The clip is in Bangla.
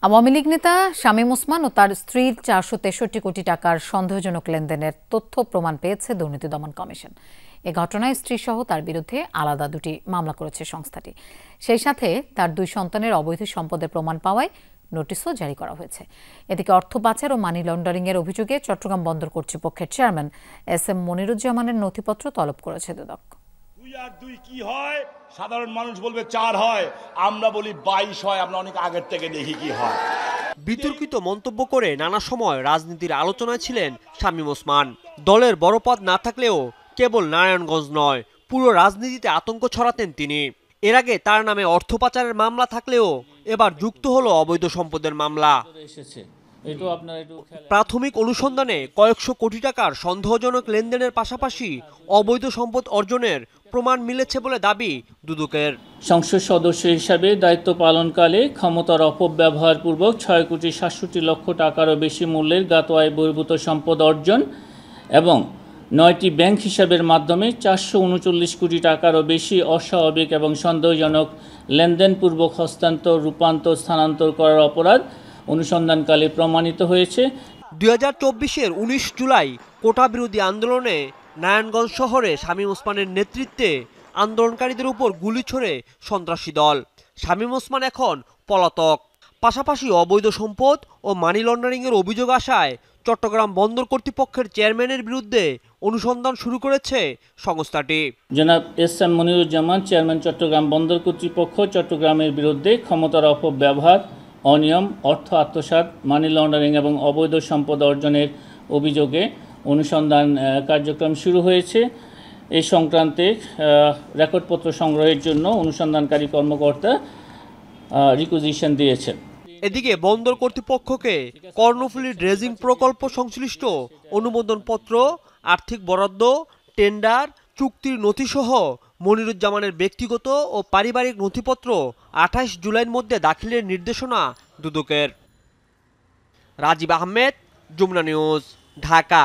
আওয়ামী লীগ নেতা শামীম ওসমান ও তার স্ত্রীর ৪৬৩ কোটি টাকার সন্দেহজনক লেনদেনের তথ্য প্রমাণ পেয়েছে দুর্নীতি দমন কমিশন। এ ঘটনায় স্ত্রীসহ তার বিরুদ্ধে আলাদা দুটি মামলা করেছে সংস্থাটি। সেই সাথে তার দুই সন্তানের অবৈধ সম্পদের প্রমাণ পাওয়ায় নোটিশও জারি করা হয়েছে। এদিকে অর্থ পাচার ও মানি লন্ডারিংয়ের অভিযোগে চট্টগ্রাম বন্দর কর্তৃপক্ষের চেয়ারম্যান এস.এম. মনিরুজ্জামানের নথিপত্র তলব করেছে দুদক। 2 আর 2 কি হয়? সাধারণ মানুষ বলবে 4 হয়, আমরা বলি 22 হয়। আমরা অনেক আগের থেকে দেখি কি হয়। বিতর্কিত মন্তব্য করে নানা সময় রাজনীতির আলোচনায় ছিলেন শামীম ওসমান। দলের বড় পদ না থাকলেও কেবল নারায়ণগঞ্জ নয়, পুরো রাজনীতিতে আতঙ্ক ছড়াতেন তিনি। এর আগে তার নামে অর্থ পাচারের মামলা থাকলেও এবার যুক্ত হলো অবৈধ সম্পদের মামলা। প্রাথমিক অনুসন্ধানে কয়েকশো কোটি টাকার সন্দেহজনক লেনদেনের পাশাপাশি অবৈধ সম্পদ অর্জনের প্রমাণ মিলেছে বলে দাবি দুদকের। সংসদ সদস্য হিসাবে দায়িত্ব পালনকালে ক্ষমতার অপব্যবহারপূর্বক ৬,৬৭,০০,০০,০০০ টাকারও বেশি মূল্যের জ্ঞাত আয় বহির্ভূত সম্পদ অর্জন এবং ৯টি ব্যাংক হিসাবের মাধ্যমে ৪৩৯ কোটি টাকারও বেশি অস্বাভাবিক এবং সন্দেহজনক লেনদেনপূর্বক হস্তান্তর, রূপান্তর, স্থানান্তর করার অপরাধ অনুসন্ধানকালে প্রমাণিত হয়েছে। ২০২৪-এর ১৯ জুলাই কোটা বিরোধী আন্দোলনে নারায়ণগঞ্জ শহরে শামীম ওসমানের নেতৃত্বে আন্দোলনকারীদের উপর গুলি ছোড়ে সন্ত্রাসী দল। শামীম ওসমান এখন পলাতক। পাশাপাশি অবৈধ সম্পদ ও মানি লন্ডারিংয়ের অভিযোগ আসায় চট্টগ্রাম বন্দর কর্তৃপক্ষের চেয়ারম্যানের বিরুদ্ধে অনুসন্ধান শুরু করেছে সংস্থাটি। জনাব এস.এম. মনিরুজ্জামান, চেয়ারম্যান চট্টগ্রাম বন্দর কর্তৃপক্ষ চট্টগ্রামের বিরুদ্ধে ক্ষমতার অপব্যবহার, অনিয়ম, অর্থ আত্মসাৎ, মানি লন্ডারিং এবং অবৈধ সম্পদ অর্জনের অভিযোগে অনুসন্ধান কার্যক্রম শুরু হয়েছে। এই সংক্রান্তে রেকর্ডপত্র সংগ্রহের জন্য অনুসন্ধানকারী কর্মকর্তা রিকুইজিশন দিয়েছেন। এদিকে বন্দর কর্তৃপক্ষকে কর্ণফুলী ড্রেজিং প্রকল্প সংশ্লিষ্ট অনুমোদনপত্র, আর্থিক বরাদ্দ, টেন্ডার, চুক্তির নথিসহ মনিরুজ্জামানের ব্যক্তিগত ও পারিবারিক নথিপত্র ২৮ জুলাইয়ের মধ্যে দাখিলের নির্দেশনা দুদকের। রাজীব আহমেদ, যমুনা নিউজ, ঢাকা।